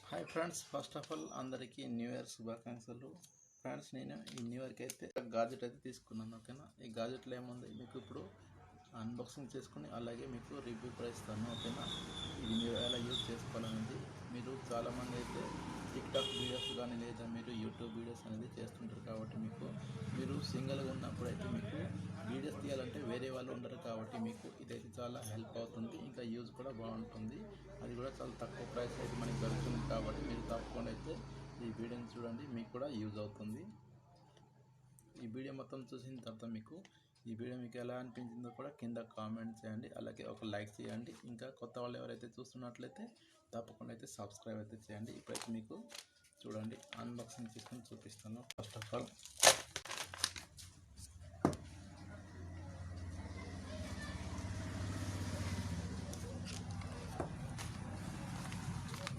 Hi friends, first of all అందరికీ new year శుభాకాంక్షలు. Friends, నేను ఈ న్యూ ఇయర్కి అయితే గాజెట్ అయితే తీసుకున్నాను. ఓకేనా, ఈ గాజెట్లో ఏముంది మీకు ఇప్పుడు అన్బాక్సింగ్ చేసుకుని అలాగే మీకు రివ్యూ కూడా ఇస్తాను. ఓకేనా, ఇది మీరు ఎలా యూజ్ చేసుకోవాలనేది. మీరు చాలామంది అయితే టిక్టాక్ వీడియోస్ కానీ లేదా మీరు యూట్యూబ్ వీడియోస్ అనేది చేస్తుంటారు కాబట్టి మీరు సింగిల్గా ఉన్నప్పుడు అయితే మీకు వీడియోస్ తీయాలంటే వేరే వాళ్ళు ఉండరు కాబట్టి మీకు ఇదైతే చాలా హెల్ప్ అవుతుంది. ఇంకా యూజ్ కూడా బాగుంటుంది. అది కూడా చాలా తక్కువ ప్రైస్ అయితే మనకి దొరుకుతుంది కాబట్టి మీరు తప్పకుండా అయితే ఈ వీడియోని చూడండి, మీకు కూడా యూజ్ అవుతుంది. ఈ వీడియో మొత్తం చూసిన తర్వాత ఈ వీడియో మీకు ఎలా అనిపించిందో కూడా కింద కామెంట్ చేయండి, అలాగే ఒక లైక్ చేయండి. ఇంకా కొత్త వాళ్ళు ఎవరైతే చూస్తున్నట్లయితే తప్పకుండా అయితే సబ్స్క్రైబ్ అయితే చేయండి. ఇప్పుడైతే మీకు చూడండి అన్బాక్సింగ్ చేసుకొని చూపిస్తాను. ఫస్ట్ ఆఫ్ ఆల్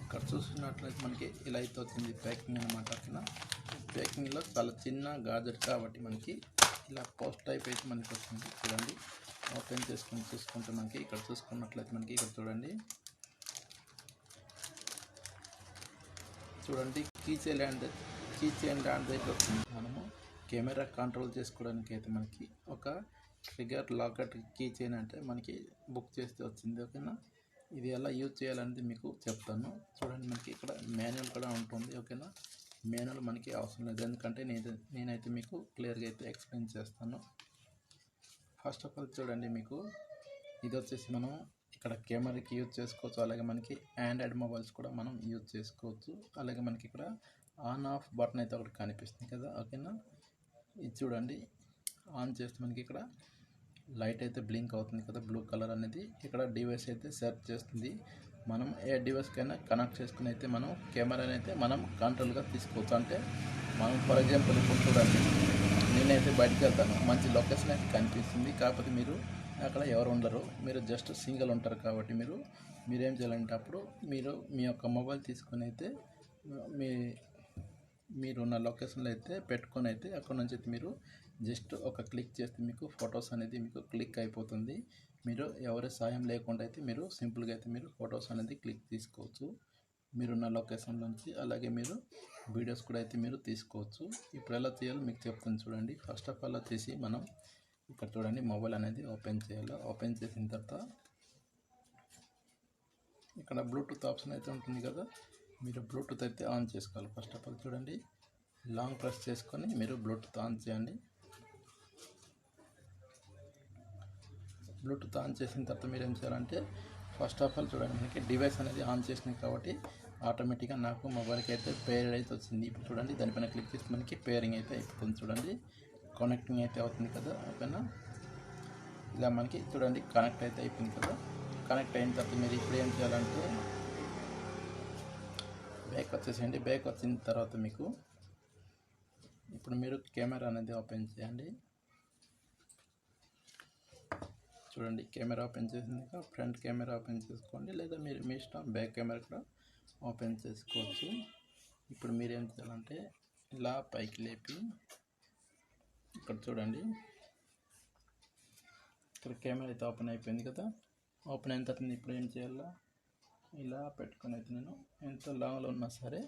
ఇక్కడ చూస్తున్నట్లయితే మనకి ఇలా అయితే వచ్చింది ప్యాకింగ్ అనమాట. ఓకేనా, ప్యాకింగ్లో చాలా చిన్న గాజెట్ కాబట్టి మనకి ఇలా పోస్ట్ టైప్ అయితే మనకి వచ్చింది. చూడండి, ఓపెన్ చేసుకొని చూసుకుంటే మనకి ఇక్కడ చూసుకున్నట్లయితే మనకి ఇక్కడ చూడండి కీ చైన్ ల్యాండ్ అయితే వస్తుంది. మనము కెమెరా కంట్రోల్ చేసుకోవడానికి అయితే మనకి ఒక ట్రిగర్ లాకెట్ కీ చైన్ అంటే మనకి బుక్ చేస్తే వచ్చింది. ఓకేనా, ఇది ఎలా యూజ్ చేయాలనేది మీకు చెప్తాను. చూడండి, మనకి ఇక్కడ మాన్యువల్ కూడా ఉంటుంది. ఓకేనా, మాన్యువల్ మనకి అవసరం లేదు, ఎందుకంటే నేనైతే మీకు క్లియర్గా అయితే ఎక్స్ప్లెయిన్ చేస్తాను. ఫస్ట్ ఆఫ్ ఆల్ చూడండి, మీకు ఇది వచ్చేసి మనం ఇక్కడ కెమెరాకి యూజ్ చేసుకోవచ్చు, అలాగే మనకి ఆండ్రాయిడ్ మొబైల్స్ కూడా మనం యూజ్ చేసుకోవచ్చు. అలాగే మనకి ఇక్కడ ఆన్ ఆఫ్ బటన్ అయితే ఒకటి కనిపిస్తుంది కదా. ఓకేనా, ఇది చూడండి, ఆన్ చేస్తే మనకి ఇక్కడ లైట్ అయితే బ్లింక్ అవుతుంది కదా, బ్లూ కలర్ అనేది. ఇక్కడ డివైస్ అయితే సెర్చ్ చేస్తుంది. మనం ఏ డివైస్కైనా కనెక్ట్ చేసుకుని అయితే మనం కెమెరాని అయితే మనం కంట్రోల్గా తీసుకోవచ్చు. అంటే మనం ఫర్ ఎగ్జాంపుల్ ఇప్పుడు చూడండి, నేనైతే బయటకు వెళ్తాను, మంచి లొకేషన్ అయితే కనిపిస్తుంది, కాకపోతే మీరు అక్కడ ఎవరు ఉండరు, మీరు జస్ట్ సింగిల్ ఉంటారు కాబట్టి మీరేం చేయాలంటే అప్పుడు మీ యొక్క మొబైల్ తీసుకొని అయితే మీరున్న లొకేషన్లో అయితే పెట్టుకొని అయితే అక్కడ నుంచి అయితే మీరు జస్ట్ ఒక క్లిక్ చేస్తే మీకు ఫొటోస్ అనేది మీకు క్లిక్ అయిపోతుంది. మీరు ఎవరి సాయం లేకుండా అయితే మీరు సింపుల్గా అయితే మీరు ఫొటోస్ అనేది క్లిక్ తీసుకోవచ్చు మీరున్న లొకేషన్ నుంచి. అలాగే మీరు వీడియోస్ కూడా అయితే మీరు తీసుకోవచ్చు. ఇప్పుడు ఎలా చేయాలో మీకు చెప్తాను చూడండి. ఫస్ట్ ఆఫ్ ఆల్ వచ్చేసి మనం ఇక్కడ చూడండి, మొబైల్ అనేది ఓపెన్ చేయాలి. ఓపెన్ చేసిన తర్వాత ఇక్కడ బ్లూటూత్ ఆప్షన్ అయితే ఉంటుంది కదా, మీరు బ్లూటూత్ అయితే ఆన్ చేసుకోవాలి. ఫస్ట్ ఆఫ్ ఆల్ చూడండి, లాంగ్ ప్రెస్ చేసుకొని మీరు బ్లూటూత్ ఆన్ చేయండి. బ్లూటూత్ ఆన్ చేసిన తర్వాత మీరు ఏం చేయాలంటే ఫస్ట్ ఆఫ్ ఆల్ చూడండి, మనకి డివైస్ అనేది ఆన్ చేసినాయి కాబట్టి ఆటోమేటిక్గా నాకు మొబైల్కి అయితే పేర్ అయితే వచ్చింది. ఇప్పుడు చూడండి, దానిపైన క్లిక్ చేసి మనకి పేరింగ్ అయితే అయిపోతుంది. చూడండి, కనెక్టింగ్ అయితే అవుతుంది కదా. ఓకేనా, ఇలా మనకి చూడండి కనెక్ట్ అయితే అయిపోయింది కదా. కనెక్ట్ అయిన తర్వాత మీరు ఇప్పుడు ఏం చేయాలంటే బ్యాక్ వచ్చేసేయండి. బ్యాక్ వచ్చిన తర్వాత ఇప్పుడు మీరు కెమెరా అనేది ఓపెన్ చేయండి. చూడండి, కెమెరా ఓపెన్ చేసింది, ఫ్రంట్ కెమెరా ఓపెన్ చేసుకోండి, లేదా మీరు మీ ఇష్టం బ్యాక్ కెమెరా కూడా ఓపెన్ చేసుకోవచ్చు. ఇప్పుడు మీరు ఏం చేయాలంటే ఇలా పైకి లేపి ఇక్కడ చూడండి, ఇక్కడ కెమెరా అయితే ఓపెన్ అయిపోయింది కదా. ఓపెన్ అయిన తర్వాత ఇప్పుడు ఏం చేయాలా, ఇలా పెట్టుకొని అయితే నేను ఎంత లాంగ్లో ఉన్నా సరే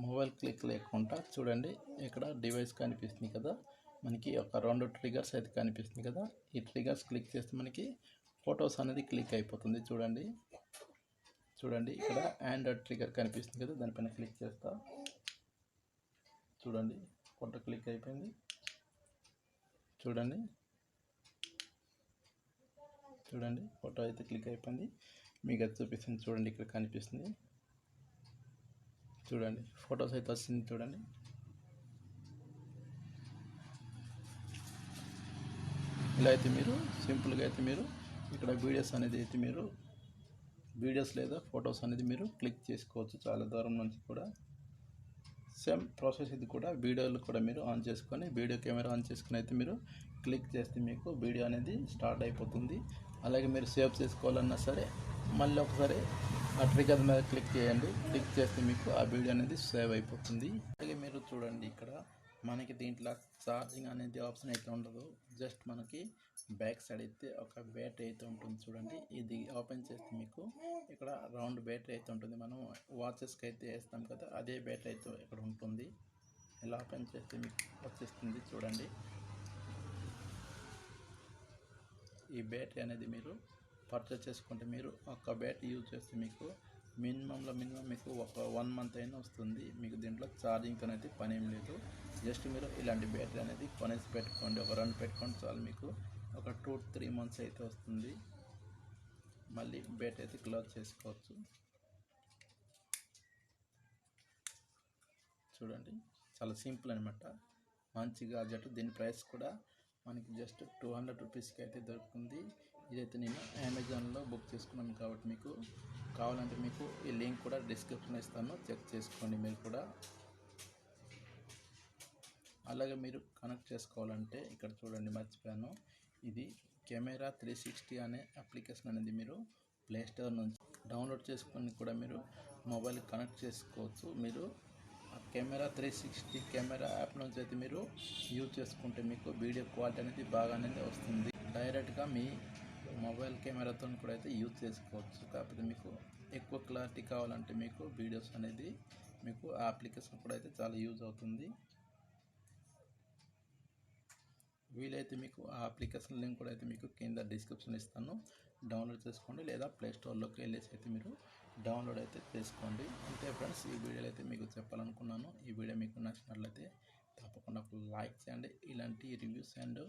మొబైల్ క్లిక్ లేకుండా చూడండి, ఇక్కడ డివైస్ కనిపిస్తుంది కదా, మనకి ఒక 2 ట్రిగర్స్ అయితే కనిపిస్తుంది కదా. ఈ ట్రిగర్స్ క్లిక్ చేస్తే మనకి ఫొటోస్ అనేది క్లిక్ అయిపోతుంది. చూడండి ఇక్కడ ఆండ్రాయిడ్ ట్రిగర్ కనిపిస్తుంది కదా, దానిపైన క్లిక్ చేస్తా. చూడండి, ఫోటో క్లిక్ అయిపోయింది. చూడండి ఫోటో అయితే క్లిక్ అయిపోయింది. మీకు అది చూపిస్తుంది. చూడండి, ఇక్కడ కనిపిస్తుంది. చూడండి, ఫొటోస్ అయితే వస్తుంది. చూడండి, ఇలా అయితే మీరు సింపుల్గా అయితే మీరు ఇక్కడ వీడియోస్ అనేది అయితే వీడియోస్ లేదా ఫొటోస్ అనేది మీరు క్లిక్ చేసుకోవచ్చు చాలా దూరం నుంచి కూడా. సేమ్ ప్రాసెస్ ఇది కూడా, వీడియోలు కూడా మీరు ఆన్ చేసుకొని వీడియో కెమెరా ఆన్ చేసుకుని అయితే మీరు క్లిక్ చేస్తే మీకు వీడియో అనేది స్టార్ట్ అయిపోతుంది. అలాగే మీరు సేవ్ చేసుకోవాలన్నా సరే మళ్ళీ ఒకసారి ఆ ట్రిగర్ మీద క్లిక్ చేయండి. క్లిక్ చేస్తే మీకు ఆ వీడియో అనేది సేవ్ అయిపోతుంది. అలాగే మీరు చూడండి, ఇక్కడ మనకి దీంట్లో ఛార్జింగ్ అనేది ఆప్షన్ అయితే ఉండదు. జస్ట్ మనకి బ్యాక్ సైడ్ అయితే ఒక బ్యాటరీ అయితే ఉంటుంది చూడండి. ఇది ఓపెన్ చేస్తే మీకు ఇక్కడ రౌండ్ బ్యాటరీ అయితే ఉంటుంది. మనం వాచెస్కి అయితే వేస్తాం కదా, అదే బ్యాటరీ అయితే ఇక్కడ ఉంటుంది. ఇలా ఓపెన్ చేస్తే మీకు వచ్చేస్తుంది చూడండి. ఈ బ్యాటరీ అనేది మీరు పర్చేస్ చేసుకుంటే మీరు ఒక బ్యాటరీ యూజ్ చేస్తే మీకు మినిమం మీకు ఒక 1 మంత్ అయినా వస్తుంది. మీకు దీంట్లో ఛార్జింగ్తో అయితే పని ఏం లేదు. జస్ట్ మీరు ఇలాంటి బ్యాటరీ అనేది కొనేసి పెట్టుకోండి, ఒక 2 పెట్టుకోండి చాలు. మీకు ఒక 2-3 మంత్స్ అయితే వస్తుంది. మళ్ళీ బ్యాటరీ అయితే క్లోజ్ చేసుకోవచ్చు. చూడండి, చాలా సింపుల్ అనమాట, మంచి గాడ్జెట్. దీని ప్రైస్ కూడా మనకి జస్ట్ 200 రూపీస్కి అయితే దొరుకుతుంది. ఇదైతే నేను అమెజాన్లో బుక్ చేసుకున్నాను కాబట్టి మీకు కావాలంటే మీకు ఈ లింక్ కూడా డిస్క్రిప్షన్ ఇస్తాను, చెక్ చేసుకోండి మీరు కూడా. అలాగే మీరు కనెక్ట్ చేసుకోవాలంటే ఇక్కడ చూడండి, మర్చిపోయాను, ఇది కెమెరా 360 అనే అప్లికేషన్ అనేది మీరు ప్లే స్టోర్ నుంచి డౌన్లోడ్ చేసుకొని కూడా మీరు మొబైల్కి కనెక్ట్ చేసుకోవచ్చు. మీరు కెమెరా 360 కెమెరా యాప్ నుంచి అయితే మీరు యూజ్ చేసుకుంటే మీకు వీడియో క్వాలిటీ అనేది బాగానే వస్తుంది. డైరెక్ట్గా మీ మొబైల్ కెమెరాతో కూడా అయితే యూజ్ చేసుకోవచ్చు. కాకపోతే మీకు ఎక్కువ క్లారిటీ కావాలంటే మీకు వీడియోస్ అనేది మీకు ఆ అప్లికేషన్ కూడా అయితే చాలా యూజ్ అవుతుంది. వీలైతే మీకు ఆ అప్లికేషన్ లింక్ కూడా అయితే మీకు కింద డిస్క్రిప్షన్ ఇస్తాను, డౌన్లోడ్ చేసుకోండి. లేదా ప్లే స్టోర్లోకి వెళ్ళేసి అయితే మీరు డౌన్లోడ్ అయితే చేసుకోండి. అంతే ఫ్రెండ్స్, ఈ వీడియోలో అయితే మీకు చెప్పాలనుకున్నాను. ఈ వీడియో మీకు నచ్చినట్లయితే తప్పకుండా లైక్ చేయండి. ఇలాంటి రివ్యూస్ అండ్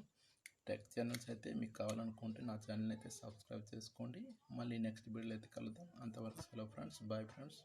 టెక్ ఛానల్స్ అయితే మీకు కావాలనుకుంటే నా ఛానల్ అయితే సబ్స్క్రైబ్ చేసుకోండి. మళ్ళీ నెక్స్ట్ వీడియోలో అయితే కలుద్దాం. అంతవరకు సెలవు ఫ్రెండ్స్, బాయ్ ఫ్రెండ్స్.